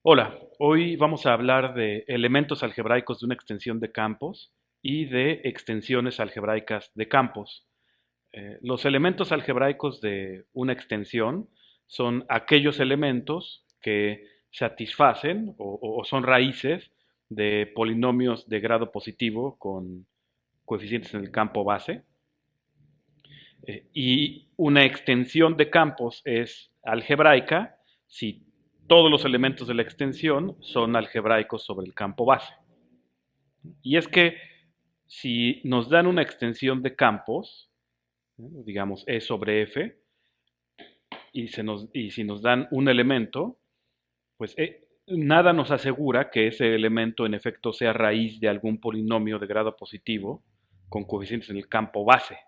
Hola, hoy vamos a hablar de elementos algebraicos de una extensión de campos y de extensiones algebraicas de campos. Los elementos algebraicos de una extensión son aquellos elementos que satisfacen o son raíces de polinomios de grado positivo con coeficientes en el campo base. Y una extensión de campos es algebraica si todos los elementos de la extensión son algebraicos sobre el campo base. Y es que si nos dan una extensión de campos, digamos E sobre F, y si nos dan un elemento, pues nada nos asegura que ese elemento en efecto sea raíz de algún polinomio de grado positivo con coeficientes en el campo base.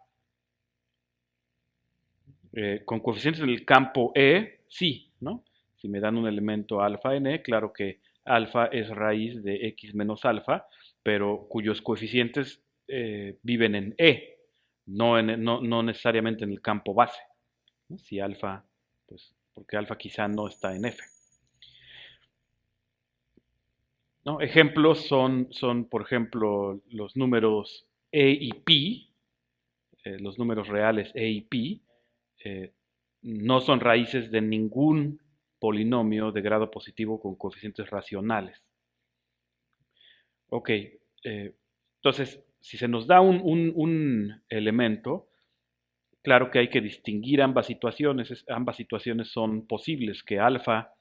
Con coeficientes en el campo E, sí, ¿no? Si me dan un elemento alfa en E, claro que alfa es raíz de x menos alfa, pero cuyos coeficientes viven en E, no necesariamente en el campo base, ¿no? Si alfa, pues porque alfa quizá no está en F, ¿no? Ejemplos son, por ejemplo, los números E y pi, los números reales E y pi, eh, no son raíces de ningún polinomio de grado positivo con coeficientes racionales. Ok, entonces, si se nos da un elemento, claro que hay que distinguir ambas situaciones. Ambas situaciones son posibles, que alfa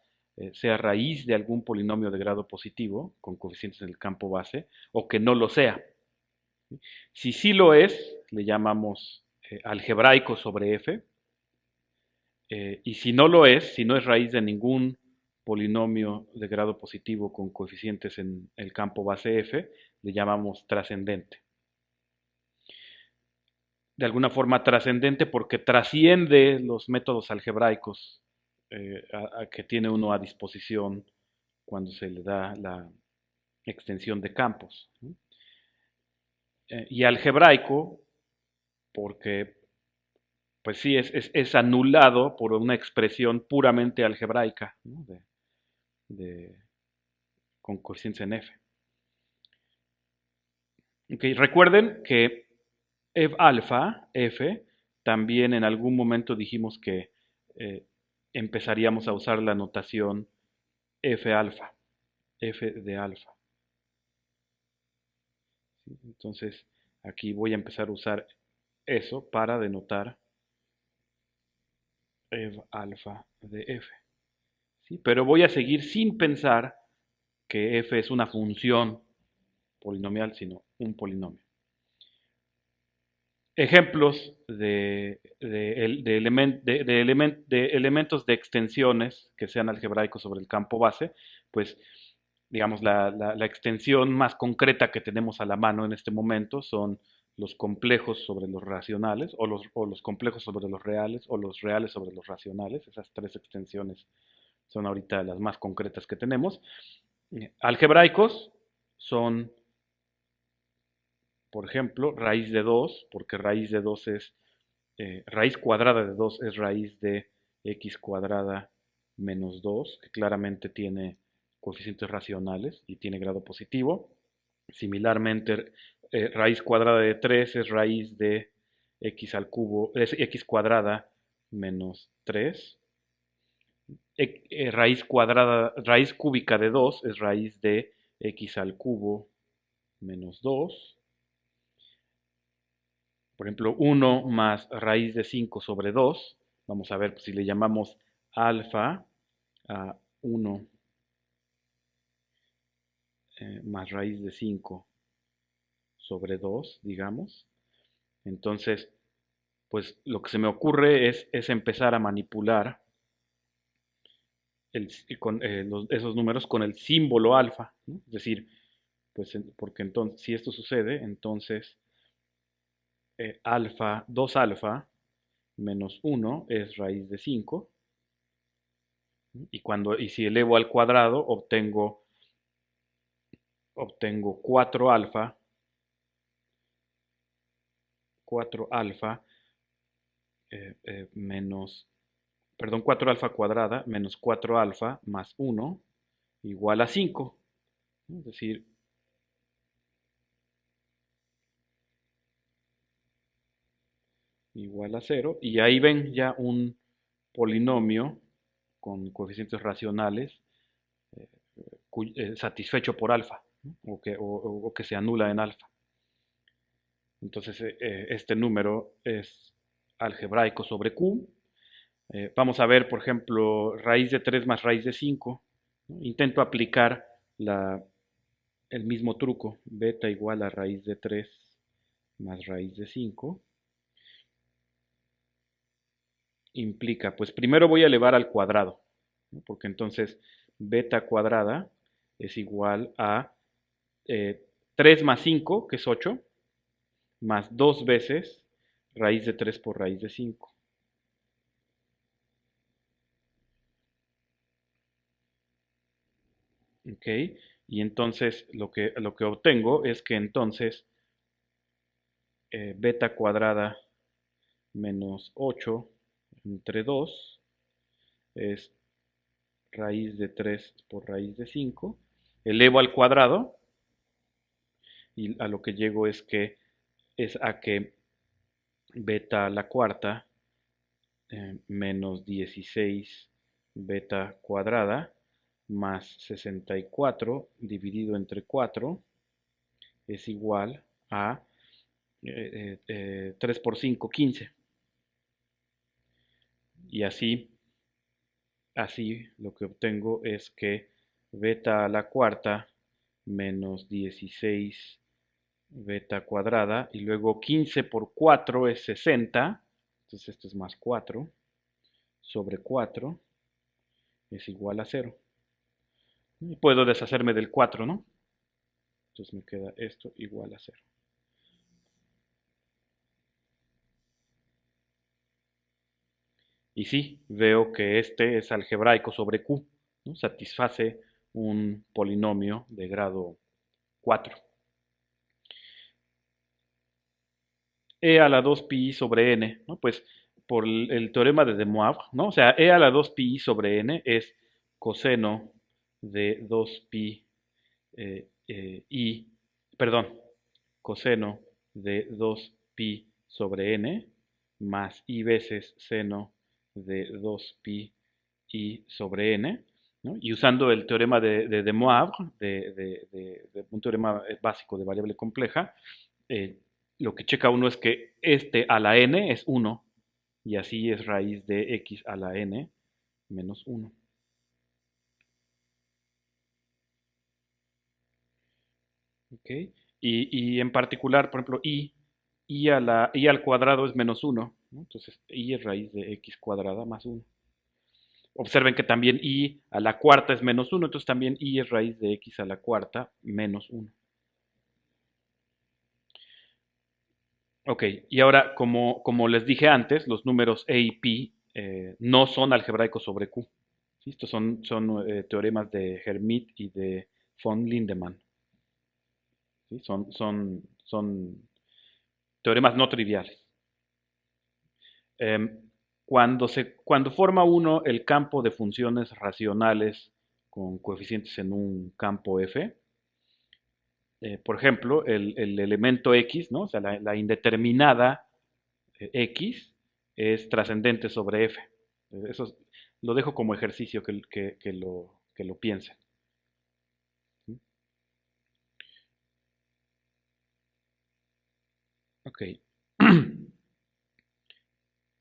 sea raíz de algún polinomio de grado positivo con coeficientes en el campo base, o que no lo sea. Si sí lo es, le llamamos algebraico sobre F. Y si no lo es, si no es raíz de ningún polinomio de grado positivo con coeficientes en el campo base F, le llamamos trascendente. De alguna forma trascendente porque trasciende los métodos algebraicos que tiene uno a disposición cuando se le da la extensión de campos. Y algebraico porque, pues sí, es anulado por una expresión puramente algebraica, ¿no? de, con coeficientes en F. Okay, recuerden que F alfa, F, también en algún momento dijimos que eh, empezaríamos a usar la notación F alfa, F de alfa. ¿Sí? Entonces, aquí voy a empezar a usar eso para denotar F alfa de F. ¿Sí? Pero voy a seguir sin pensar que F es una función polinomial, sino un polinomio. Ejemplos de elementos de extensiones que sean algebraicos sobre el campo base, pues digamos la extensión más concreta que tenemos a la mano en este momento son los complejos sobre los racionales, o los complejos sobre los reales, o los reales sobre los racionales. Esas tres extensiones son ahorita las más concretas que tenemos. Algebraicos son, por ejemplo, raíz de 2, porque raíz de 2 es, raíz cuadrada de 2 es raíz de x cuadrada menos 2, que claramente tiene coeficientes racionales y tiene grado positivo. Similarmente, raíz cuadrada de 3 es raíz de x al cubo, es x cuadrada menos 3. Raíz cúbica de 2 es raíz de x al cubo menos 2. Por ejemplo, 1 más raíz de 5 sobre 2. Vamos a ver pues, si le llamamos alfa a 1 más raíz de 5 sobre 2, digamos. Entonces, pues lo que se me ocurre es empezar a manipular esos números con el símbolo alfa, ¿no? Es decir, pues porque entonces, si esto sucede, entonces alfa, 2 alfa menos 1 es raíz de 5. Y si elevo al cuadrado, obtengo 4 alfa, 4 alfa menos, perdón, 4 alfa cuadrada menos 4 alfa más 1 igual a 5, ¿no? Es decir, igual a 0. Y ahí ven ya un polinomio con coeficientes racionales satisfecho por alfa, ¿no? O que se anula en alfa. Entonces, este número es algebraico sobre Q. Vamos a ver, por ejemplo, raíz de 3 más raíz de 5, ¿no? Intento aplicar el mismo truco, beta igual a raíz de 3 más raíz de 5. Implica, pues primero voy a elevar al cuadrado, ¿no? Porque entonces beta cuadrada es igual a 3 más 5, que es 8, más 2 veces raíz de 3 por raíz de 5. ¿Ok? Y entonces lo que obtengo es que entonces beta cuadrada menos 8 entre 2 es raíz de 3 por raíz de 5. Elevo al cuadrado y a lo que llego es a que beta a la cuarta menos 16 beta cuadrada más 64 dividido entre 4 es igual a 3 por 5, 15. Y así lo que obtengo es que beta a la cuarta menos 16 beta cuadrada y luego 15 por 4 es 60, entonces esto es más 4 sobre 4 es igual a 0. Y puedo deshacerme del 4, ¿no? Entonces me queda esto igual a 0. Y sí, veo que este es algebraico sobre Q, ¿no? Satisface un polinomio de grado 4. E a la 2 pi sobre n, ¿no? Pues por el teorema de De Moivre, ¿no? O sea, e a la 2 pi sobre n es coseno de 2 pi i, perdón, coseno de 2 pi sobre n más i veces seno de 2 pi i sobre n, ¿no? Y usando el teorema de Moivre, de un teorema básico de variable compleja, eh, lo que checa uno es que este a la n es 1 y así es raíz de x a la n menos 1. ¿Ok? Y en particular, por ejemplo, i al cuadrado es menos 1, ¿no? Entonces i es raíz de x cuadrada más 1. Observen que también i a la cuarta es menos 1, entonces también i es raíz de x a la cuarta menos 1. Ok, y ahora, como les dije antes, los números e y pi no son algebraicos sobre Q. ¿Sí? Estos son teoremas de Hermite y de von Lindemann. ¿Sí? Son teoremas no triviales. Em, cuando forma uno el campo de funciones racionales con coeficientes en un campo F, por ejemplo, el elemento X, ¿no? O sea, la indeterminada X es trascendente sobre F. Eso lo dejo como ejercicio que lo piensen. Ok.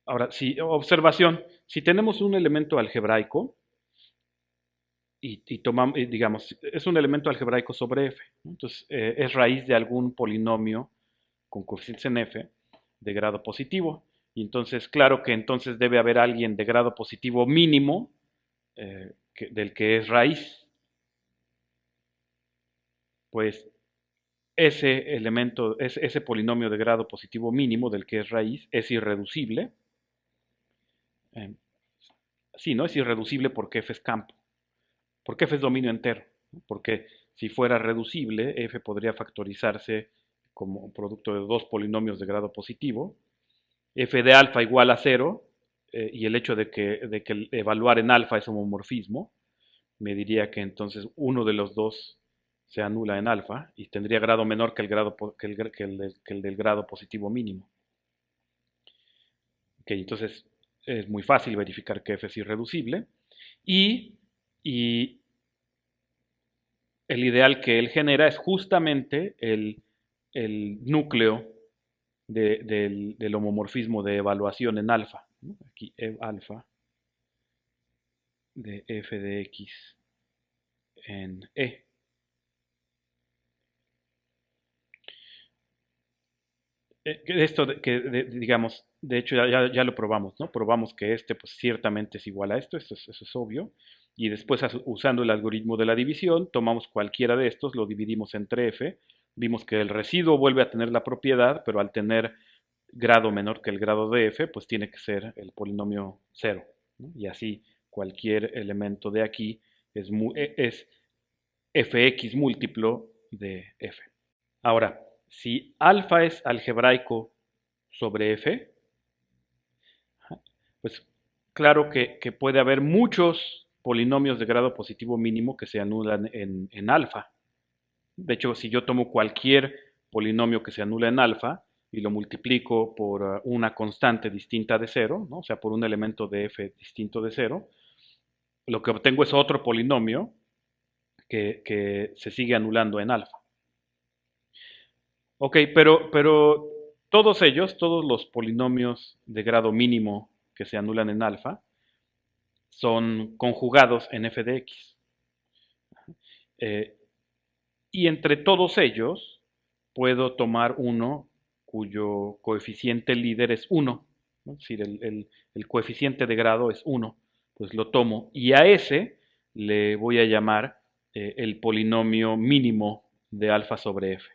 Ahora, observación, si tenemos un elemento algebraico y tomamos, digamos, es un elemento algebraico sobre F, ¿no? Entonces es raíz de algún polinomio con coeficientes en F de grado positivo. Y entonces, claro que entonces debe haber alguien de grado positivo mínimo del que es raíz. Pues ese elemento, ese polinomio de grado positivo mínimo del que es raíz es irreducible. Eh, sí, ¿no? Es irreducible porque f es campo, porque f es dominio entero, ¿no? Porque si fuera reducible, f podría factorizarse como producto de dos polinomios de grado positivo, f de alfa igual a 0, y el hecho de que evaluar en alfa es homomorfismo, me diría que entonces uno de los dos se anula en alfa y tendría grado menor que el, grado, que el del grado positivo mínimo. Ok, entonces es muy fácil verificar que f es irreducible y, y el ideal que él genera es justamente el núcleo del homomorfismo de evaluación en alfa, ¿no? Aquí alfa de f de x en E. Esto, digamos, de hecho ya lo probamos, ¿no? Probamos que este, pues ciertamente es igual a esto, eso es obvio. Y después, usando el algoritmo de la división, tomamos cualquiera de estos, lo dividimos entre f. Vimos que el residuo vuelve a tener la propiedad, pero al tener grado menor que el grado de f, pues tiene que ser el polinomio cero, ¿no? Y así cualquier elemento de aquí es fx múltiplo de f. Ahora, si alfa es algebraico sobre f, pues claro que puede haber muchos polinomios de grado positivo mínimo que se anulan en alfa. De hecho, si yo tomo cualquier polinomio que se anula en alfa y lo multiplico por una constante distinta de cero, ¿no? O sea, por un elemento de f distinto de cero, lo que obtengo es otro polinomio que se sigue anulando en alfa. Ok, pero todos ellos, todos los polinomios de grado mínimo que se anulan en alfa, son conjugados en f de x. Eh, y entre todos ellos puedo tomar uno cuyo coeficiente líder es 1, ¿no? Es decir, el coeficiente de grado es 1, pues lo tomo y a ese le voy a llamar el polinomio mínimo de alfa sobre f.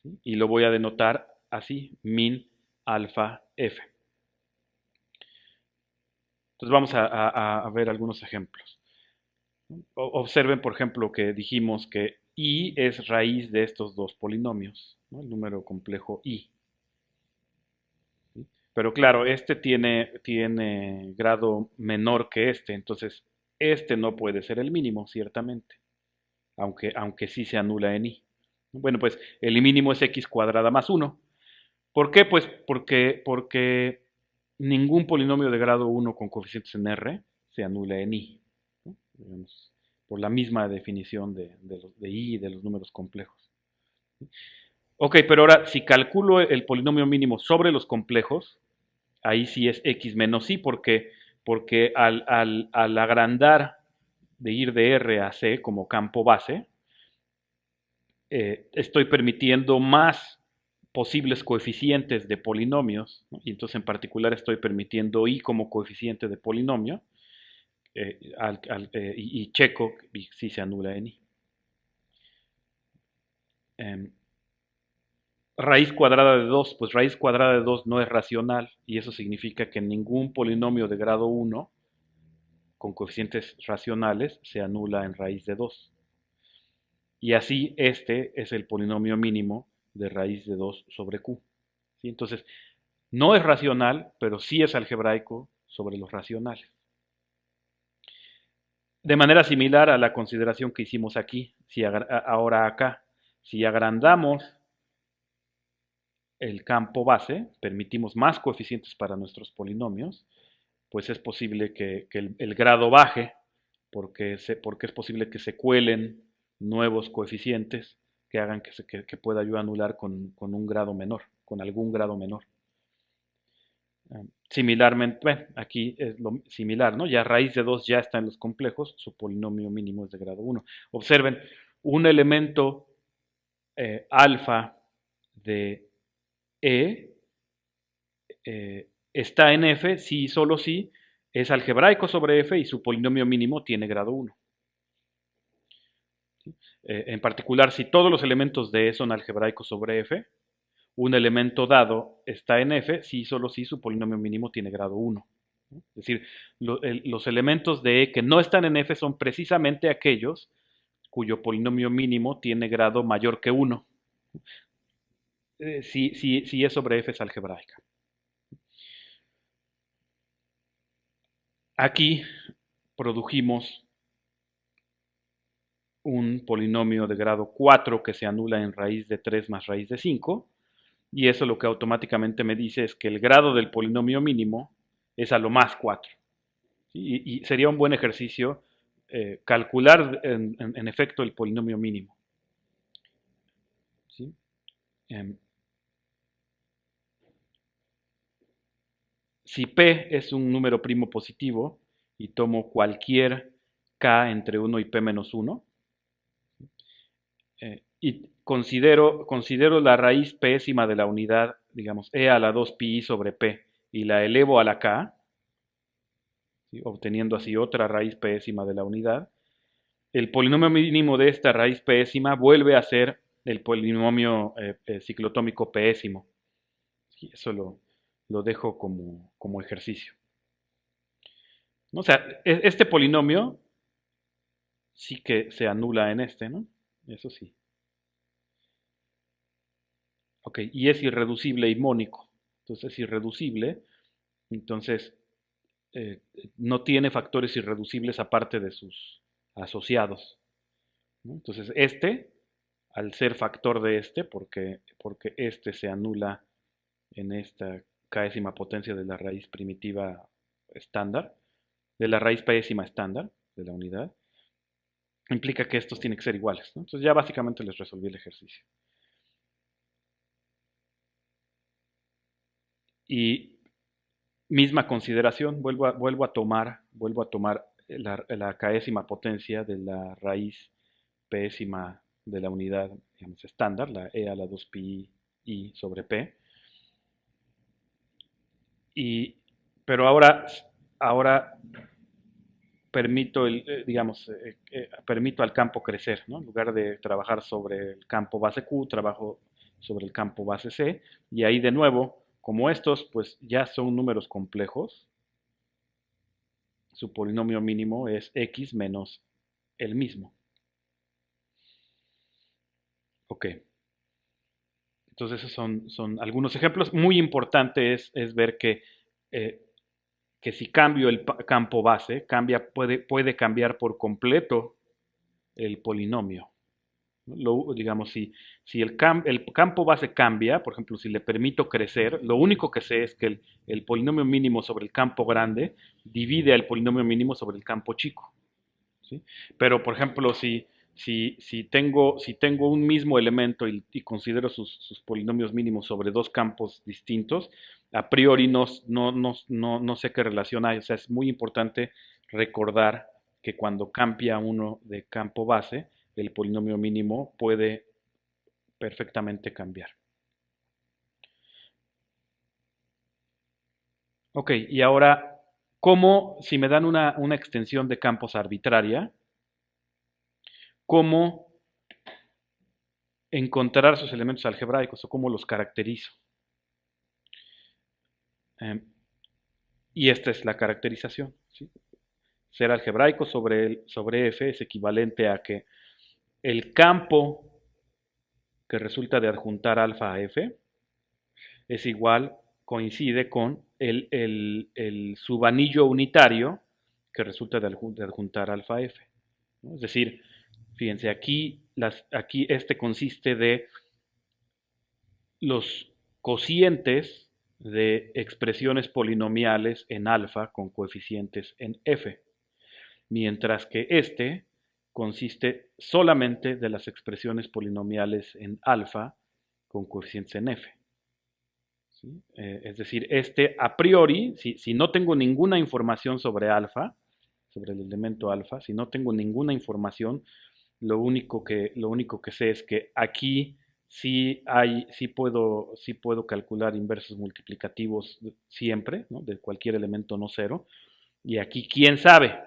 ¿Sí? Y lo voy a denotar así, min alfa f. Entonces vamos a ver algunos ejemplos. Observen, por ejemplo, que dijimos que i es raíz de estos dos polinomios, ¿no? El número complejo i. ¿Sí? Pero claro, este tiene grado menor que este, entonces este no puede ser el mínimo, ciertamente, aunque sí se anula en i. Bueno, pues el mínimo es x cuadrada más 1. ¿Por qué? Pues porque ningún polinomio de grado 1 con coeficientes en R se anula en I, ¿no? Digamos, por la misma definición de I y de los números complejos. Ok, pero ahora si calculo el polinomio mínimo sobre los complejos, ahí sí es x menos i, porque al agrandar de ir de R a C como campo base, estoy permitiendo más posibles coeficientes de polinomios, ¿no? Y entonces en particular estoy permitiendo i como coeficiente de polinomio, y checo si se anula en i. Eh, raíz cuadrada de 2, pues raíz cuadrada de 2 no es racional y eso significa que ningún polinomio de grado 1 con coeficientes racionales se anula en raíz de 2. Y así este es el polinomio mínimo de raíz de 2 sobre q. ¿Sí? Entonces, no es racional, pero sí es algebraico sobre los racionales. De manera similar a la consideración que hicimos aquí, si ahora acá, si agrandamos el campo base, permitimos más coeficientes para nuestros polinomios, pues es posible que el grado baje, porque es posible que se cuelen nuevos coeficientes que hagan que pueda yo anular con un grado menor, con algún grado menor. Similarmente, bueno, aquí es lo similar, ¿no? Ya raíz de 2 ya está en los complejos, su polinomio mínimo es de grado 1. Observen, un elemento alfa de E está en F si y solo si es algebraico sobre F y su polinomio mínimo tiene grado 1. ¿Sí? En particular, si todos los elementos de E son algebraicos sobre F, un elemento dado está en F si y solo si su polinomio mínimo tiene grado 1. Es decir, los elementos de E que no están en F son precisamente aquellos cuyo polinomio mínimo tiene grado mayor que 1, si E sobre F es algebraica. Aquí produjimos un polinomio de grado 4 que se anula en raíz de 3 más raíz de 5, y eso lo que automáticamente me dice es que el grado del polinomio mínimo es a lo más 4. ¿Sí? Y sería un buen ejercicio calcular en efecto el polinomio mínimo. ¿Sí? Eh, si P es un número primo positivo y tomo cualquier K entre 1 y P menos 1, y considero la raíz pésima de la unidad, digamos, e a la 2 pi sobre p, y la elevo a la k, ¿sí? Obteniendo así otra raíz pésima de la unidad, el polinomio mínimo de esta raíz pésima vuelve a ser el polinomio ciclotómico pésimo. ¿Sí? Eso lo dejo como ejercicio. ¿No? O sea, este polinomio sí que se anula en este, ¿no? Eso sí. Ok, y es irreducible y mónico. Entonces es irreducible, entonces eh, no tiene factores irreducibles aparte de sus asociados, ¿no? Entonces este, al ser factor de este, porque este se anula en esta késima potencia de la raíz primitiva estándar, de la raíz pésima estándar de la unidad, implica que estos tienen que ser iguales, ¿no? Entonces ya básicamente les resolví el ejercicio. Y misma consideración, vuelvo a tomar la késima potencia de la raíz pésima de la unidad, digamos, estándar, la e a la 2 pi i sobre p. Y, pero ahora permito, permito al campo crecer, ¿no? En lugar de trabajar sobre el campo base Q, trabajo sobre el campo base C, y ahí de nuevo, como estos pues ya son números complejos, su polinomio mínimo es x menos el mismo. Ok, entonces esos son algunos ejemplos. Muy importante es ver eh, que si cambio el campo base, puede cambiar por completo el polinomio. Digamos, si el campo base cambia, por ejemplo, si le permito crecer, lo único que sé es que el polinomio mínimo sobre el campo grande divide al polinomio mínimo sobre el campo chico. ¿Sí? Pero, por ejemplo, si tengo un mismo elemento y considero sus polinomios mínimos sobre dos campos distintos, a priori no sé qué relación hay. O sea, es muy importante recordar que cuando cambia uno de campo base, el polinomio mínimo puede perfectamente cambiar. Ok, y ahora, ¿cómo, si me dan una extensión de campos arbitraria, cómo encontrar sus elementos algebraicos o cómo los caracterizo? Eh, y esta es la caracterización, ¿sí? Ser algebraico sobre F es equivalente a que el campo que resulta de adjuntar alfa a F es igual, coincide con el subanillo unitario que resulta de adjuntar alfa a F, ¿no? Es decir, fíjense, aquí este consiste de los cocientes de expresiones polinomiales en alfa con coeficientes en f, mientras que este consiste solamente de las expresiones polinomiales en alfa con coeficientes en f. ¿Sí? Es decir, este a priori, si no tengo ninguna información sobre alfa, sobre el elemento alfa, si no tengo ninguna información, lo único que sé es que aquí sí puedo calcular inversos multiplicativos siempre, ¿no? De cualquier elemento no cero. Y aquí, ¿quién sabe?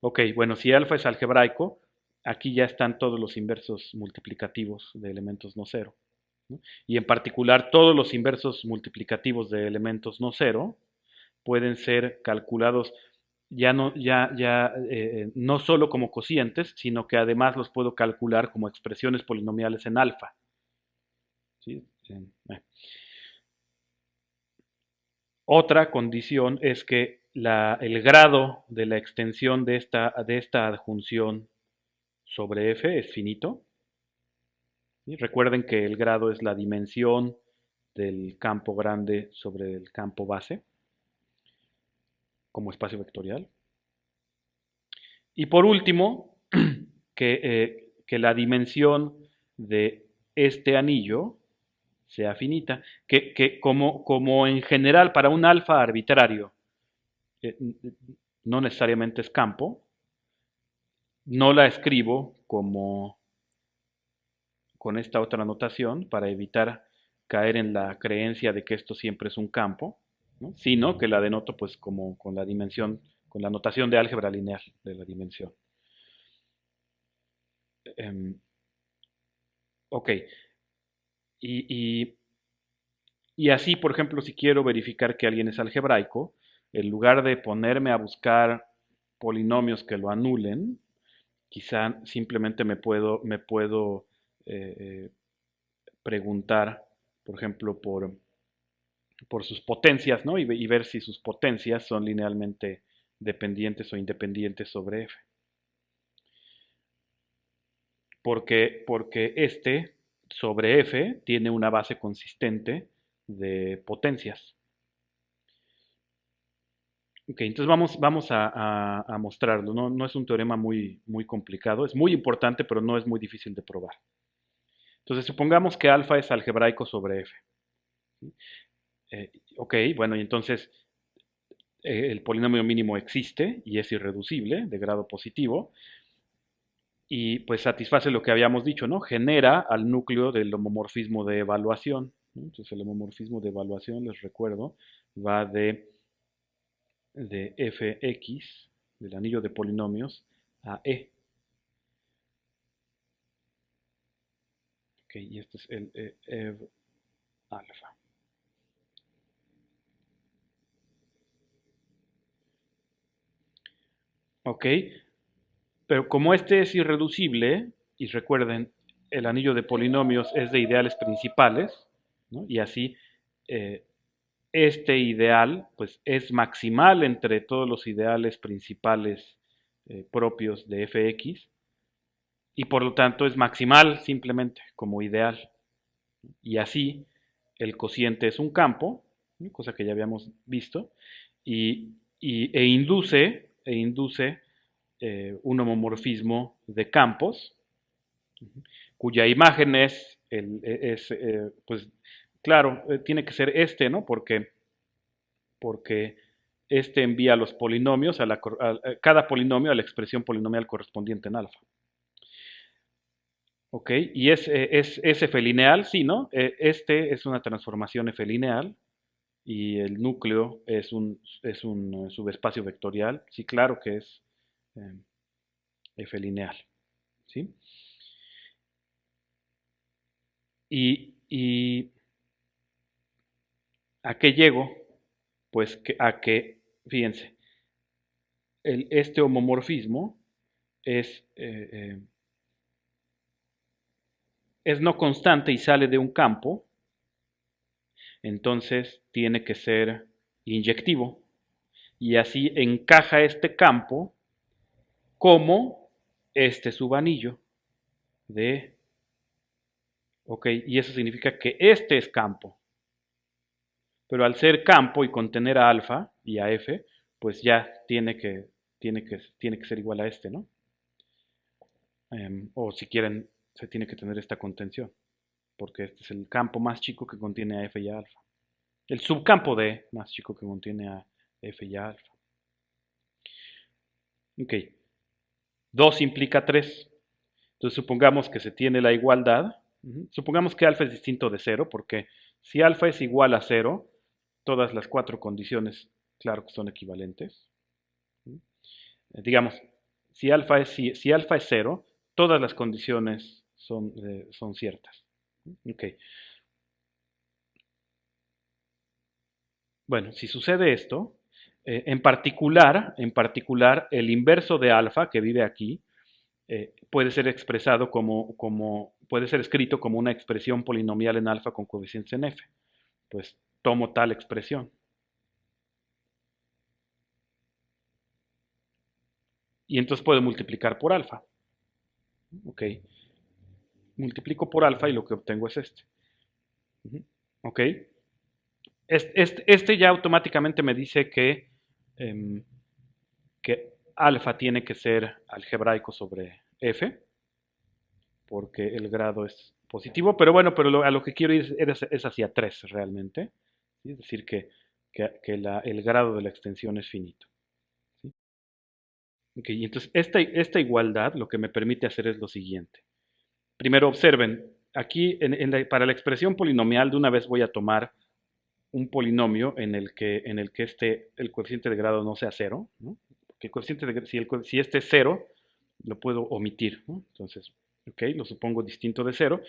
Ok, bueno, si alfa es algebraico, aquí ya están todos los inversos multiplicativos de elementos no cero, ¿no? Y en particular, todos los inversos multiplicativos de elementos no cero pueden ser calculados no solo como cocientes, sino que además los puedo calcular como expresiones polinomiales en alfa. ¿Sí? Otra condición es que el grado de la extensión de esta adjunción sobre F es finito. ¿Sí? Recuerden que el grado es la dimensión del campo grande sobre el campo base como espacio vectorial. Y por último, que la dimensión de este anillo sea finita, que como en general para un alfa arbitrario eh, no necesariamente es campo, no la escribo como con esta otra notación para evitar caer en la creencia de que esto siempre es un campo, ¿no? Sino que la denoto pues como con la dimensión, con la notación de álgebra lineal de la dimensión. Ok, y, y, y así, por ejemplo, si quiero verificar que alguien es algebraico, en lugar de ponerme a buscar polinomios que lo anulen, quizá simplemente me puedo eh, preguntar, por ejemplo, por sus potencias, ¿no? Y ver si sus potencias son linealmente dependientes o independientes sobre F. Porque este sobre F tiene una base consistente de potencias. Ok, entonces vamos a mostrarlo. No es un teorema muy complicado, es muy importante, pero no es muy difícil de probar. Entonces supongamos que alfa es algebraico sobre F. Ok, bueno, y entonces el polinomio mínimo existe y es irreducible, de grado positivo, y pues satisface lo que habíamos dicho, ¿no? Genera al núcleo del homomorfismo de evaluación, ¿no? Entonces el homomorfismo de evaluación, les recuerdo, va de fx, del anillo de polinomios, a e. Ok, y este es el ev alfa. Ok, pero como este es irreducible, y recuerden, el anillo de polinomios es de ideales principales, ¿no? Y así eh, este ideal pues es maximal entre todos los ideales principales propios de fx y por lo tanto es maximal simplemente como ideal. Y así el cociente es un campo, ¿no? Cosa que ya habíamos visto, e induce un homomorfismo de campos, cuya imagen pues claro, tiene que ser este, ¿no? Porque este envía los polinomios cada polinomio a la expresión polinomial correspondiente en alfa. ¿Ok? Y es F lineal, sí, ¿no? Este es una transformación F lineal y el núcleo es un subespacio vectorial. Sí, claro que es eh, F lineal, ¿sí? Y ¿a qué llego? Pues fíjense, este homomorfismo es, eh, eh, es no constante y sale de un campo, entonces tiene que ser inyectivo. Y así encaja este campo como este subanillo de, ok, y eso significa que este es campo. Pero al ser campo y contener a alfa y a f, pues ya tiene que ser igual a este, ¿no? O si quieren, se tiene que tener esta contención, porque este es el campo más chico que contiene a f y a alfa. El subcampo de más chico que contiene a f y a alfa. Ok, 2 implica 3. Entonces supongamos que se tiene la igualdad. Supongamos que alfa es distinto de 0, porque si alfa es igual a 0, todas las 4 condiciones, claro que son equivalentes. Digamos, si alfa es 0, todas las condiciones son ciertas. Ok. Bueno, si sucede esto, en particular, el inverso de alfa que vive aquí puede ser expresado puede ser escrito como una expresión polinomial en alfa con coeficientes en f. Pues tomo tal expresión. y entonces puedo multiplicar por alfa. Ok, multiplico por alfa y lo que obtengo es este. Ok, este ya automáticamente me dice em, que alfa tiene que ser algebraico sobre f, porque el grado es positivo, pero bueno, pero a lo que quiero ir es hacia 3 realmente, ¿sí? Es decir, que el grado de la extensión es finito. ¿Sí? Okay, y entonces esta igualdad lo que me permite hacer es lo siguiente. Primero observen, aquí para la expresión polinomial de una vez voy a tomar un polinomio en el que el coeficiente de grado no sea cero, ¿no? Porque el coeficiente si este es cero, lo puedo omitir, ¿no? Entonces, ok, lo supongo distinto de cero.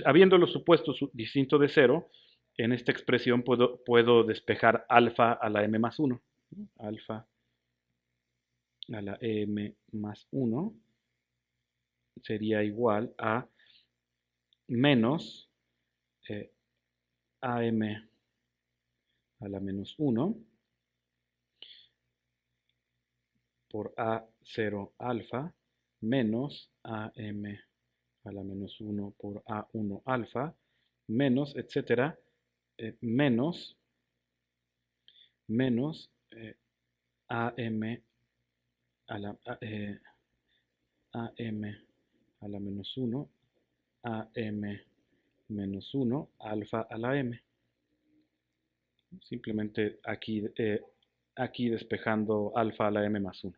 Habiéndolo supuesto distinto de cero, en esta expresión puedo despejar alfa a la m más 1. ¿No? Alfa a la m más 1 sería igual a menos am a la menos 1 por A0 alfa menos AM a la menos 1 por A1 alfa menos, etcétera, menos AM a la, AM a la menos 1, AM menos 1, alfa a la M. Simplemente aquí despejando alfa a la M más 1.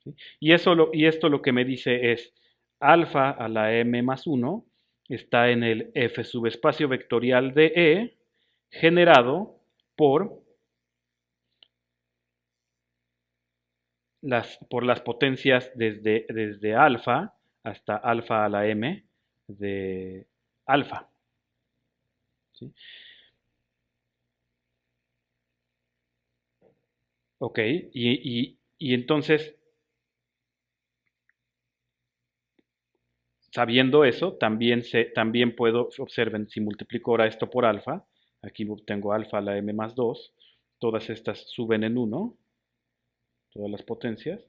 ¿Sí? Y esto lo que me dice es alfa a la m más 1 está en el f subespacio vectorial de E generado por las potencias desde alfa hasta alfa a la m de alfa. ¿Sí? Ok, y entonces, sabiendo eso, también puedo, observen, si multiplico ahora esto por alfa, aquí obtengo alfa a la m más 2, todas estas suben en 1, todas las potencias.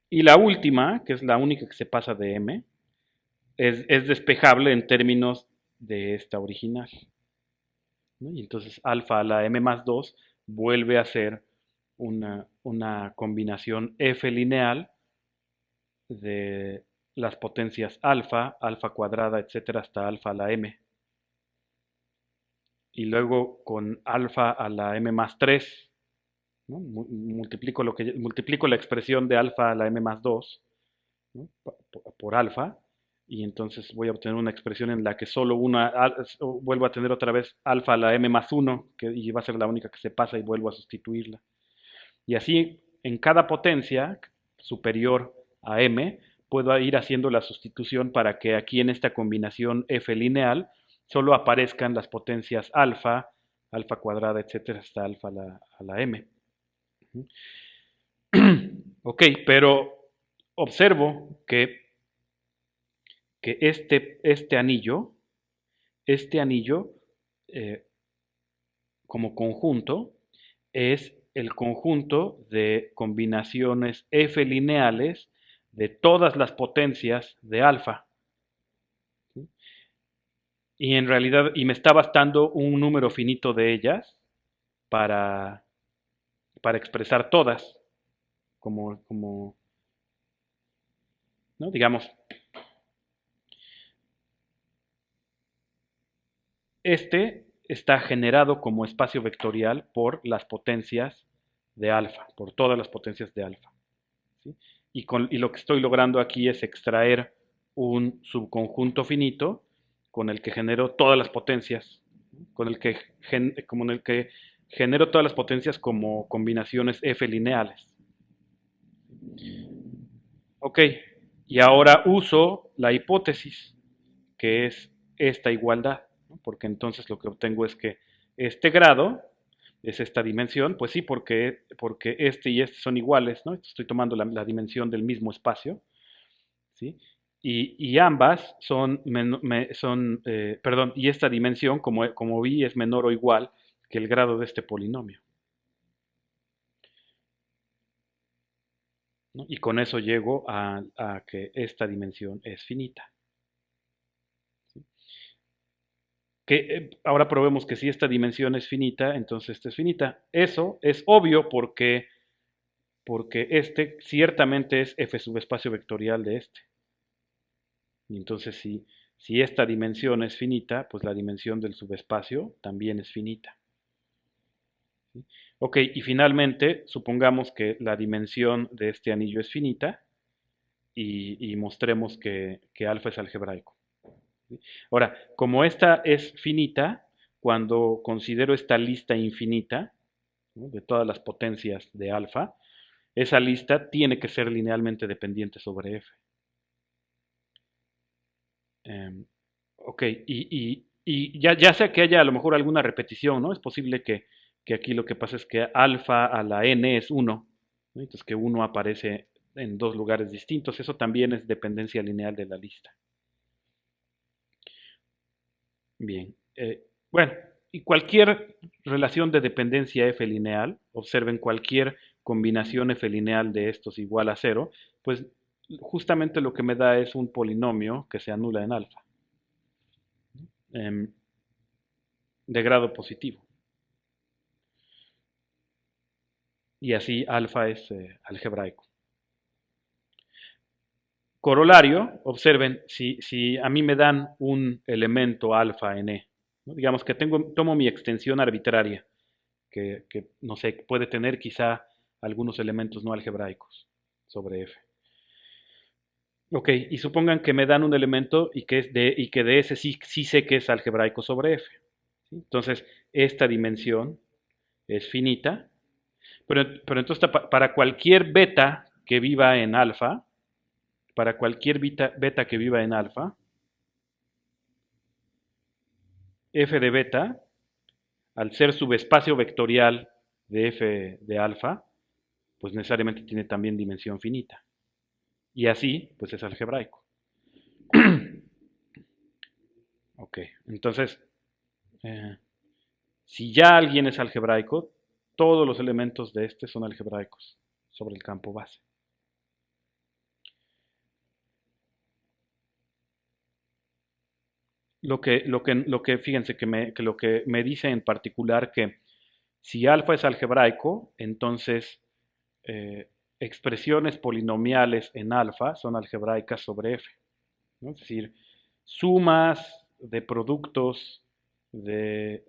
Y la última, que es la única que se pasa de m, es despejable en términos de esta original. ¿No? Y entonces alfa a la m más 2 vuelve a ser una combinación f lineal de las potencias alfa, alfa cuadrada, etcétera, hasta alfa a la m. Y luego con alfa a la m más 3, ¿no? multiplico la expresión de alfa a la m más 2, ¿no? por alfa, y entonces voy a obtener una expresión en la que solo vuelvo a tener otra vez alfa a la m más 1, y va a ser la única que se pasa y vuelvo a sustituirla. Y así, en cada potencia superior a m, puedo ir haciendo la sustitución para que aquí en esta combinación f lineal solo aparezcan las potencias alfa, alfa cuadrada, etcétera, hasta alfa a la m. Ok, pero observo que este anillo eh, como conjunto es el conjunto de combinaciones f lineales de todas las potencias de alfa. ¿Sí? Y en realidad, y me está bastando un número finito de ellas para, para expresar todas, ¿no? Digamos, este está generado como espacio vectorial por las potencias de alfa, por todas las potencias de alfa. ¿Sí? Y lo que estoy logrando aquí es extraer un subconjunto finito con el que genero todas las potencias, con el que genero todas las potencias como combinaciones f lineales. Ok, y ahora uso la hipótesis, que es esta igualdad, ¿no? Porque entonces lo que obtengo es que este grado es esta dimensión, pues sí, porque este y este son iguales, ¿no? Estoy tomando la dimensión del mismo espacio, ¿sí? Y ambas perdón, y esta dimensión, como vi, es menor o igual que el grado de este polinomio. ¿no? Y con eso llego a que esta dimensión es finita. Ahora probemos que si esta dimensión es finita, entonces esta es finita. Eso es obvio porque este ciertamente es f subespacio vectorial de este. Y entonces si esta dimensión es finita, pues la dimensión del subespacio también es finita. ¿Sí? Ok, y finalmente supongamos que la dimensión de este anillo es finita y mostremos que alfa es algebraico. ¿Sí? Ahora, como esta es finita, cuando considero esta lista infinita, ¿no?, de todas las potencias de alfa, esa lista tiene que ser linealmente dependiente sobre f. Eh, ok, y ya sea que haya a lo mejor alguna repetición, ¿no? Es posible que aquí lo que pasa es que alfa a la n es 1, ¿no? Entonces que 1 aparece en dos lugares distintos, eso también es dependencia lineal de la lista. Bien, bueno, y cualquier relación de dependencia f lineal, observen cualquier combinación f lineal de estos igual a 0, pues justamente lo que me da es un polinomio que se anula en alfa, de grado positivo. Y así alfa es algebraico. Corolario, observen, si a mí me dan un elemento alfa en E, ¿no? Digamos que tomo mi extensión arbitraria, que, no sé, puede tener quizá algunos elementos no algebraicos sobre F. Ok, y supongan que me dan un elemento y que de ese sí sé que es algebraico sobre F. ¿Sí? Entonces, esta dimensión es finita, pero entonces para cualquier beta que viva en alfa, para cualquier beta que viva en alfa, f de beta, al ser subespacio vectorial de f de alfa, pues necesariamente tiene también dimensión finita. Y así, pues es algebraico. Ok, entonces, eh, si ya alguien es algebraico, todos los elementos de este son algebraicos sobre el campo base. Fíjense que lo que me dice en particular que si alfa es algebraico, entonces expresiones polinomiales en alfa son algebraicas sobre f, ¿no? Es decir, sumas de productos de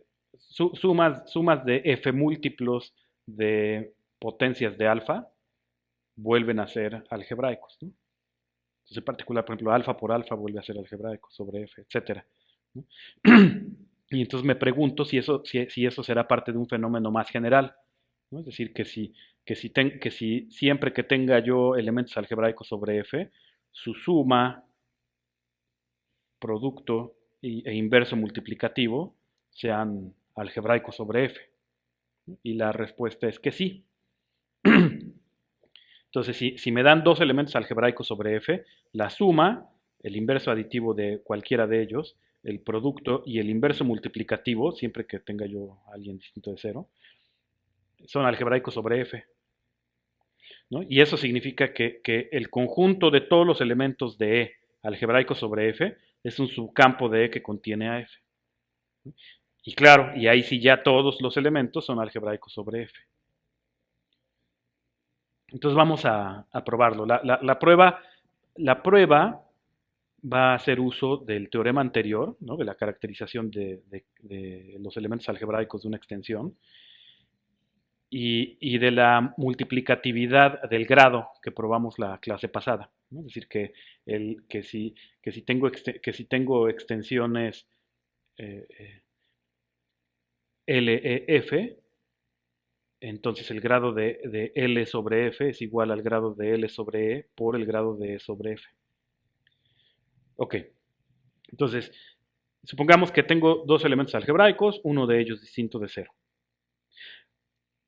sumas de f múltiplos de potencias de alfa vuelven a ser algebraicos, ¿no? Entonces, en particular, por ejemplo, alfa por alfa vuelve a ser algebraico sobre f, etcétera, ¿no? Y entonces me pregunto si eso será parte de un fenómeno más general, ¿no? Es decir, que si siempre que tenga yo elementos algebraicos sobre f, su suma, producto e inverso multiplicativo sean algebraicos sobre f. Y la respuesta es que sí. Entonces, si me dan dos elementos algebraicos sobre f, la suma, el inverso aditivo de cualquiera de ellos, el producto y el inverso multiplicativo, siempre que tenga yo a alguien distinto de cero, son algebraicos sobre f, ¿no? Y eso significa que el conjunto de todos los elementos de E algebraicos sobre F es un subcampo de E que contiene a F. Y claro, y ahí sí ya todos los elementos son algebraicos sobre F. Entonces vamos a probarlo. La prueba va a hacer uso del teorema anterior, ¿no?, de la caracterización de los elementos algebraicos de una extensión, y de la multiplicatividad del grado que probamos la clase pasada, ¿no? Es decir, que si tengo extensiones eh, LEF, entonces el grado de L sobre F es igual al grado de L sobre E por el grado de E sobre F. Ok, entonces supongamos que tengo dos elementos algebraicos, uno de ellos distinto de cero.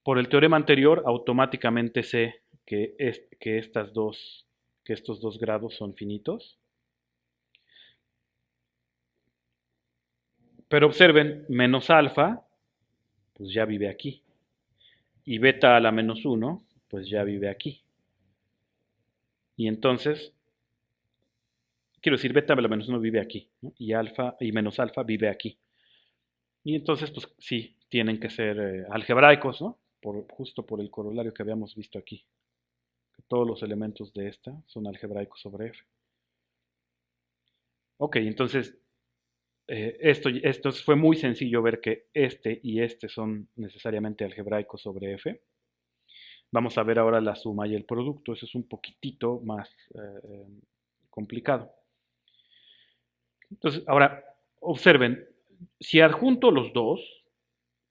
Por el teorema anterior, automáticamente sé que estos dos grados son finitos. Pero observen, menos alfa, pues ya vive aquí. Y beta a la menos 1, pues ya vive aquí. Y entonces, quiero decir, beta menos uno vive aquí, ¿no? Y alfa y menos alfa vive aquí. Y entonces, pues sí, tienen que ser algebraicos, ¿no? Justo por el corolario que habíamos visto aquí. Que todos los elementos de esta son algebraicos sobre F. Ok, entonces, esto fue muy sencillo ver que este y este son necesariamente algebraicos sobre F. Vamos a ver ahora la suma y el producto. Eso es un poquitito más complicado. Entonces, ahora, observen, si adjunto los dos,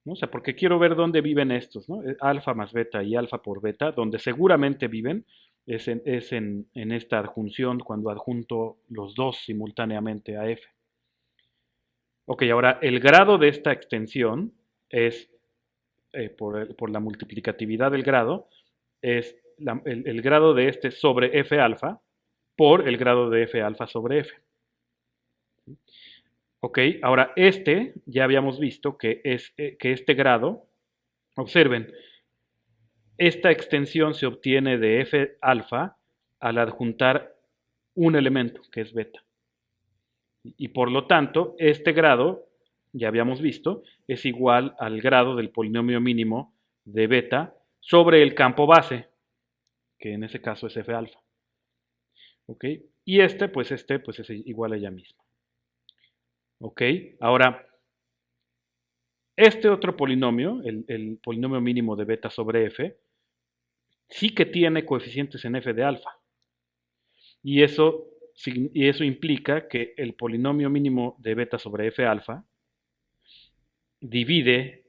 ¿no? O sea, porque quiero ver dónde viven estos, ¿no? Alfa más beta y alfa por beta, donde seguramente viven, en esta adjunción cuando adjunto los dos simultáneamente a F. Ok, ahora el grado de esta extensión es, por la multiplicatividad del grado, es el grado de este sobre F alfa por el grado de F alfa sobre F. Ok, ahora este ya habíamos visto que este grado, observen, esta extensión se obtiene de F alfa al adjuntar un elemento, que es beta. Y por lo tanto, este grado, ya habíamos visto, es igual al grado del polinomio mínimo de beta sobre el campo base, que en ese caso es F alfa. ¿Ok? Y pues es igual a ella misma. ¿Ok? Ahora, este otro polinomio, el polinomio mínimo de beta sobre F, sí que tiene coeficientes en F de alfa. Y eso implica que el polinomio mínimo de beta sobre F alfa divide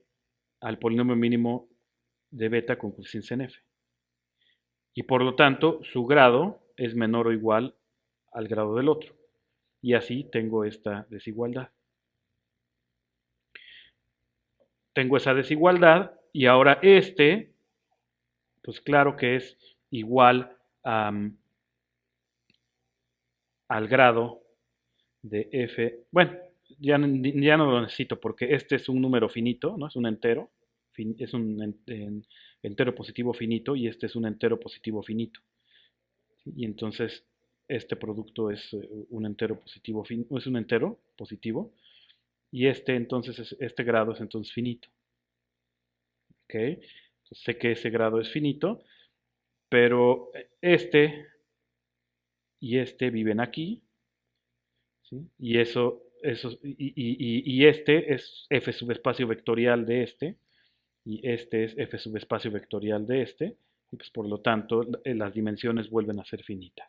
al polinomio mínimo de beta con coeficientes en F. Y por lo tanto, su grado es menor o igual al grado del otro. Y así tengo esta desigualdad. Tengo esa desigualdad y ahora pues claro que es igual al grado de f. Bueno, ya no lo necesito porque este es un número finito, ¿no? Es un entero. Es un entero positivo finito y este es un entero positivo finito. ¿Sí? Y entonces este producto es un entero positivo, es un entero positivo y este grado es entonces finito. ¿Ok? Entonces sé que ese grado es finito, pero este y este viven aquí, ¿sí? Y este es f subespacio vectorial de este, y este es f subespacio vectorial de este, y pues por lo tanto las dimensiones vuelven a ser finitas.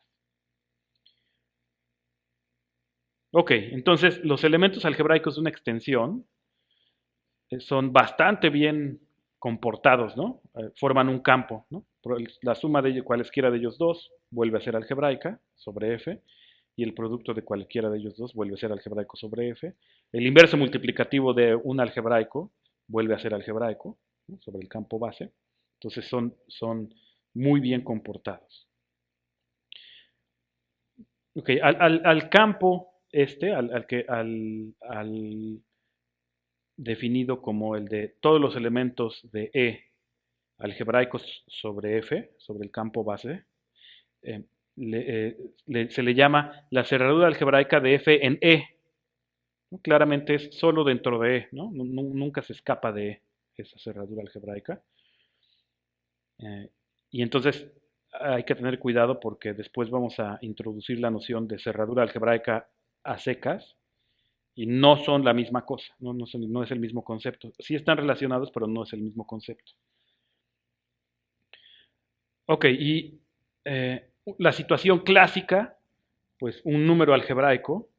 Ok, entonces los elementos algebraicos de una extensión son bastante bien comportados, ¿no? Forman un campo, ¿no? La suma de cualesquiera de ellos dos vuelve a ser algebraica sobre F, y el producto de cualquiera de ellos dos vuelve a ser algebraico sobre F. El inverso multiplicativo de un algebraico vuelve a ser algebraico, ¿no? Sobre el campo base. Entonces son muy bien comportados. Ok, al campo al definido como el de todos los elementos de E algebraicos sobre F, sobre el campo base, eh, se le llama la cerradura algebraica de F en E. ¿No? Claramente es solo dentro de E, ¿no? Nunca se escapa de E, esa cerradura algebraica. Eh, y entonces hay que tener cuidado porque después vamos a introducir la noción de cerradura algebraica a secas y no son la misma cosa, no es el mismo concepto. Sí están relacionados, pero no es el mismo concepto. Ok, y la situación clásica, pues un número algebraico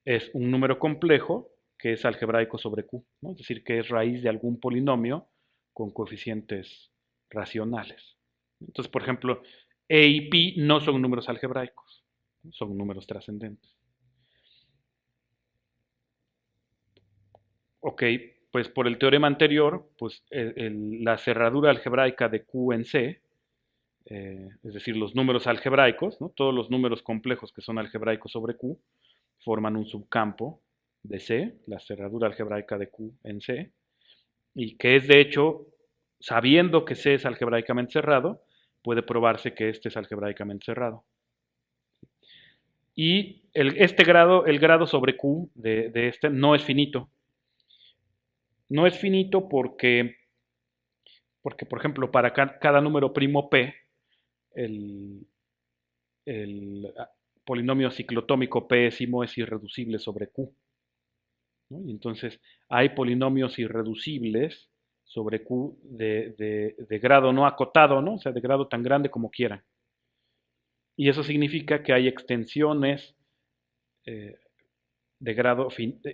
es un número complejo que es algebraico sobre Q, ¿no? Es decir, que es raíz de algún polinomio con coeficientes racionales. Entonces, por ejemplo, E y pi no son números algebraicos, son números trascendentes. Ok, pues por el teorema anterior, pues la cerradura algebraica de Q en C, es decir, los números algebraicos, ¿no? Todos los números complejos que son algebraicos sobre Q, forman un subcampo de C, la cerradura algebraica de Q en C, y que es de hecho, sabiendo que C es algebraicamente cerrado, puede probarse que este es algebraicamente cerrado. Y el grado sobre Q de este no es finito. No es finito porque por ejemplo, para cada número primo P, el, el polinomio ciclotómico Pésimo es irreducible sobre Q, ¿no? Y entonces hay polinomios irreducibles sobre Q de grado no acotado, ¿no? O sea, de grado tan grande como quieran. Y eso significa que hay extensiones eh,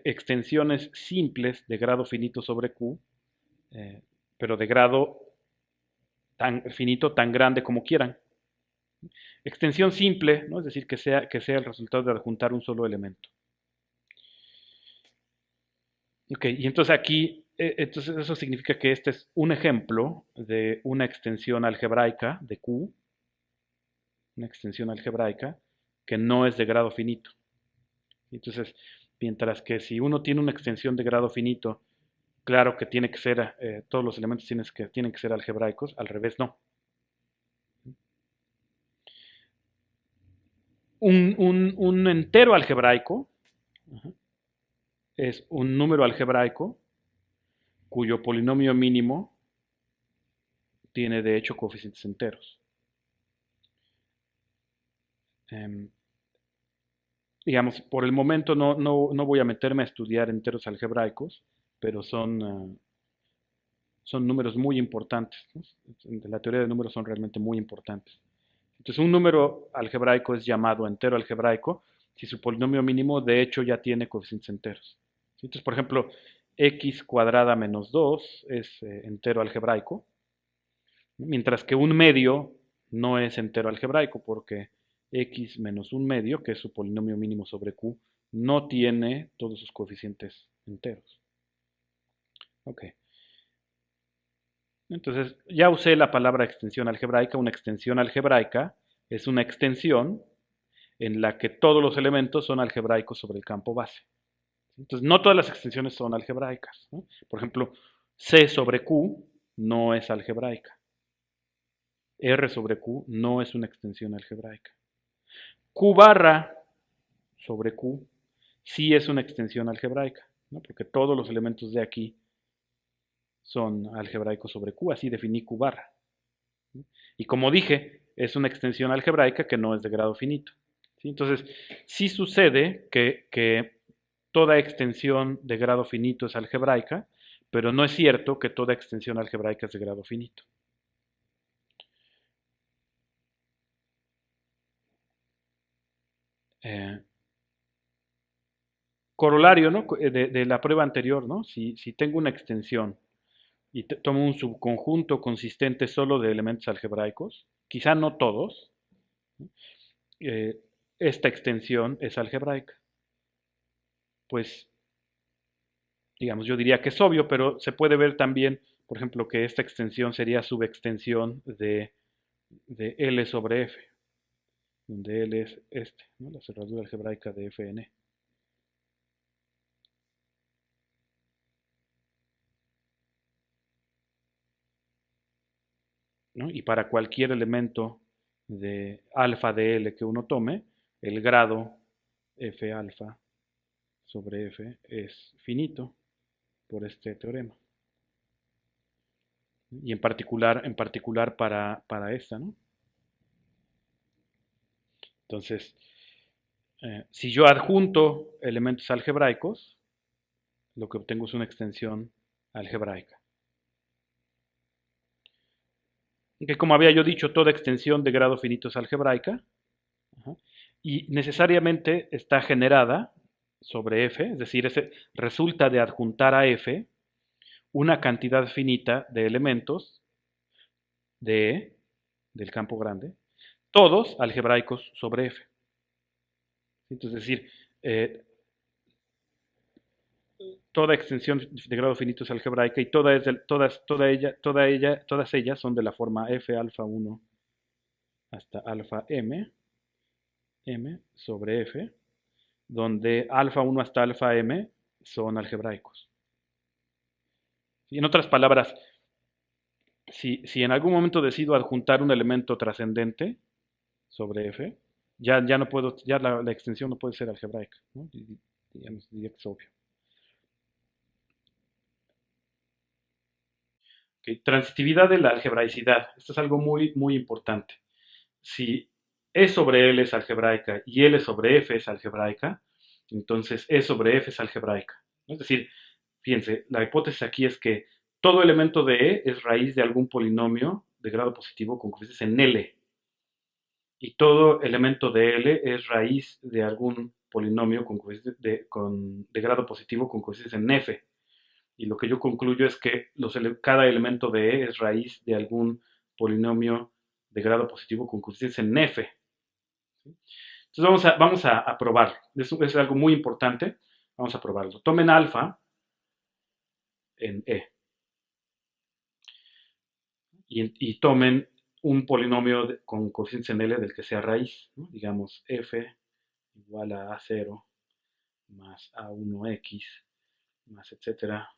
extensiones simples de grado finito sobre Q, eh, pero de grado tan finito, tan grande como quieran. Extensión simple, ¿no? Es decir, que sea el resultado de adjuntar un solo elemento. Ok, y entonces aquí, entonces eso significa que este es un ejemplo de una extensión algebraica de Q, una extensión algebraica que no es de grado finito. Entonces, mientras que si uno tiene una extensión de grado finito, claro que tiene que ser, todos los elementos tienen que ser algebraicos, al revés no. Un entero algebraico es un número algebraico cuyo polinomio mínimo tiene de hecho coeficientes enteros. Em, digamos, por el momento no voy a meterme a estudiar enteros algebraicos, pero son números muy importantes, ¿no? La teoría de números son realmente muy importantes. Entonces, un número algebraico es llamado entero algebraico si su polinomio mínimo de hecho ya tiene coeficientes enteros. Entonces, por ejemplo, x cuadrada menos 2 es entero algebraico, mientras que un medio no es entero algebraico porque x menos un medio, que es su polinomio mínimo sobre q, no tiene todos sus coeficientes enteros. Ok. Entonces, ya usé la palabra extensión algebraica. Una extensión algebraica es una extensión en la que todos los elementos son algebraicos sobre el campo base. Entonces, no todas las extensiones son algebraicas, ¿no? Por ejemplo, C sobre Q no es algebraica. R sobre Q no es una extensión algebraica. Q barra sobre Q sí es una extensión algebraica, ¿no? Porque todos los elementos de aquí son algebraicos sobre Q, así definí Q barra, ¿no? Y como dije, es una extensión algebraica que no es de grado finito, ¿sí? Entonces, sí sucede que toda extensión de grado finito es algebraica, pero no es cierto que toda extensión algebraica es de grado finito. Eh, Corolario, ¿no? De la prueba anterior, ¿no? Si tengo una extensión y tomo un subconjunto consistente solo de elementos algebraicos, quizá no todos, eh, esta extensión es algebraica. Pues, digamos, yo diría que es obvio, pero se puede ver también, por ejemplo, que esta extensión sería subextensión de L sobre F, donde L es ¿no? La cerradura algebraica de Fn. ¿No? Y para cualquier elemento de alfa de L que uno tome, el grado F alfa sobre F es finito por este teorema. Y en particular para esta, ¿no? Entonces, si yo adjunto elementos algebraicos, lo que obtengo es una extensión algebraica. Que como había yo dicho, toda extensión de grado finito es algebraica. Ajá, y necesariamente está generada sobre F, es decir, resulta de adjuntar a F una cantidad finita de elementos de E, del campo grande, todos algebraicos sobre F. Entonces, es decir, eh, toda extensión de grado finito es algebraica y todas ellas son de la forma f alfa 1 hasta alfa m sobre f, donde alfa 1 hasta alfa m son algebraicos. Y en otras palabras, Si en algún momento decido adjuntar un elemento trascendente sobre F, ya no puedo, ya la extensión no puede ser algebraica, ¿no? Digamos, diría que es obvio. Ok, transitividad de la algebraicidad. Esto es algo muy importante. Si E sobre L es algebraica y L sobre F es algebraica, entonces E sobre F es algebraica. Es decir, fíjense, la hipótesis aquí es que todo elemento de E es raíz de algún polinomio de grado positivo con coeficientes en L. Y todo elemento de L es raíz de algún polinomio de grado positivo con coeficientes en F. Y lo que yo concluyo es que cada elemento de E es raíz de algún polinomio de grado positivo con coeficientes en F. Entonces vamos a probarlo. Eso es algo muy importante. Vamos a probarlo. Tomen alfa en E y tomen un polinomio con coeficientes en L del que sea raíz, ¿no? Digamos F igual a A0 más A1X más etcétera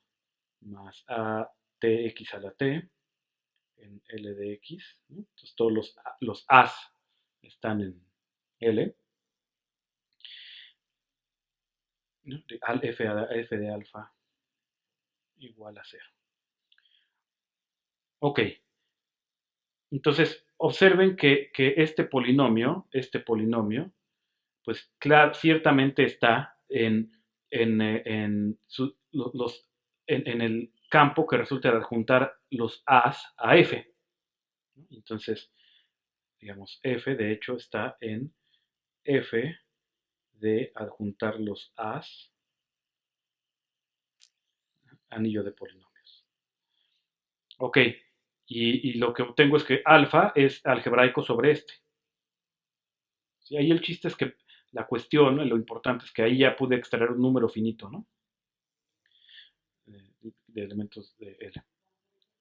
más ATX a la T en L de X, ¿no? Entonces todos los A's están en L, ¿no? F de alfa igual a cero. Ok, entonces observen que este polinomio, pues ciertamente está en el campo que resulta de adjuntar los A's a F. ¿No? Entonces, digamos, F de hecho está en F de adjuntar los A's, anillo de polinomios. Ok, y lo que obtengo es que alfa es algebraico sobre este. ¿Sí? Ahí el chiste es que la cuestión, lo importante es que ahí ya pude extraer un número finito, ¿no? De elementos de L.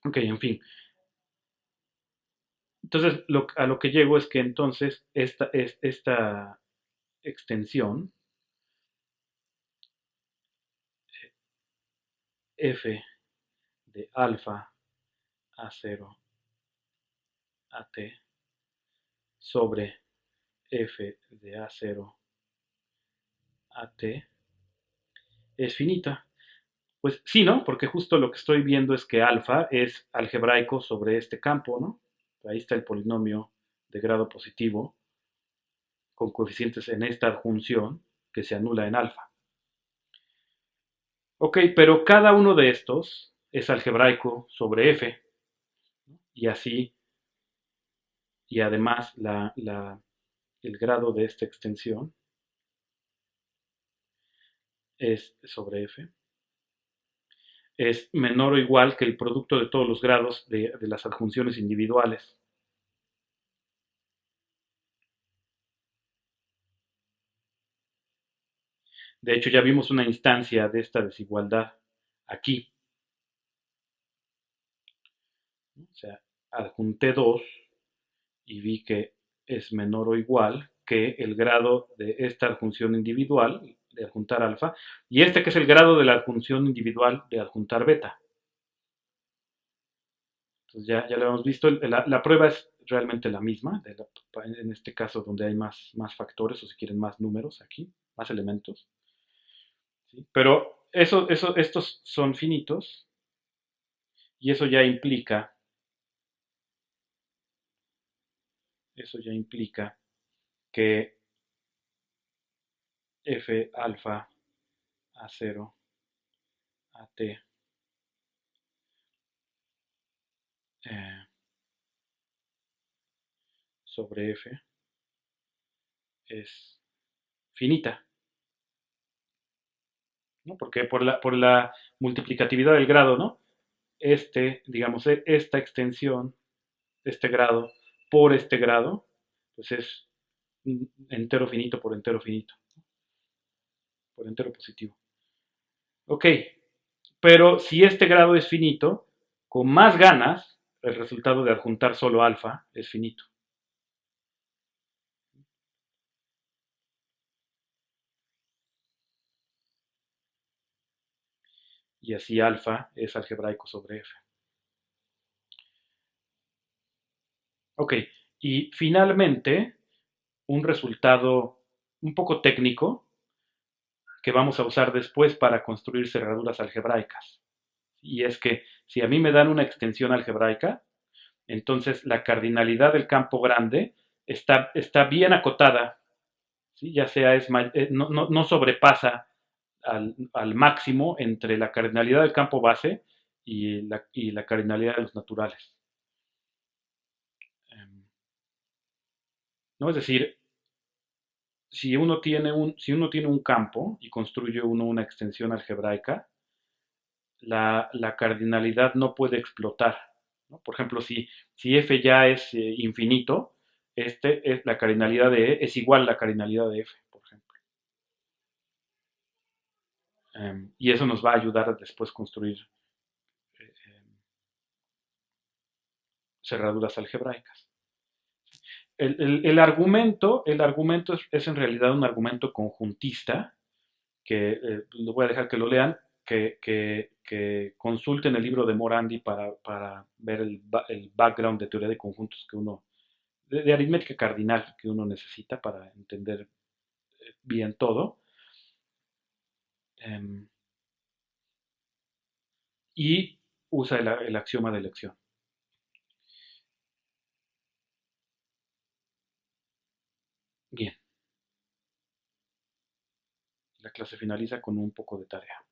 Ok, en fin. Entonces, a lo que llego es que entonces esta extensión f de alfa a 0 a t sobre f de a 0 a t es finita. Pues sí, ¿no? Porque justo lo que estoy viendo es que alfa es algebraico sobre este campo, ¿no? Ahí está el polinomio de grado positivo con coeficientes en esta adjunción que se anula en alfa. Ok, pero cada uno de estos es algebraico sobre f, ¿no? Y así, y además el grado de esta extensión es sobre f, es menor o igual que el producto de todos los grados de las adjunciones individuales. De hecho, ya vimos una instancia de esta desigualdad aquí. ¿No? O sea, adjunté 2 y vi que es menor o igual que el grado de esta adjunción individual de adjuntar alfa y este que es el grado de la adjunción individual de adjuntar beta. Entonces ya lo hemos visto, la prueba es realmente la misma, en este caso donde hay más factores o si quieren más números aquí, más elementos. ¿Sí? Pero estos son finitos y eso ya implica que f alfa a 0 a t eh, sobre f es finita, ¿no? Porque por la multiplicatividad del grado, ¿no? Digamos, esta extensión, este grado, por este grado, pues es entero finito por entero finito, por entero positivo. Ok, pero si este grado es finito, con más ganas, el resultado de adjuntar solo alfa es finito. Y así alfa es algebraico sobre f. Ok, y finalmente, un resultado un poco técnico que vamos a usar después para construir cerraduras algebraicas. Y es que si a mí me dan una extensión algebraica, entonces la cardinalidad del campo grande está bien acotada, ¿sí? Ya sea no sobrepasa al máximo entre la cardinalidad del campo base y la cardinalidad de los naturales. ¿No? Es decir, si uno tiene un campo y construye uno una extensión algebraica, la cardinalidad no puede explotar, ¿no? Por ejemplo, si f ya es infinito, la cardinalidad de E es igual a la cardinalidad de f, por ejemplo. Y eso nos va a ayudar a después construir cerraduras algebraicas. El argumento es en realidad un argumento conjuntista, que lo voy a dejar que lo lean, que consulten el libro de Morandi para ver el background de teoría de conjuntos que uno, de aritmética cardinal que uno necesita para entender bien todo. Eh, y usa el axioma de elección. Bien, la clase finaliza con un poco de tarea.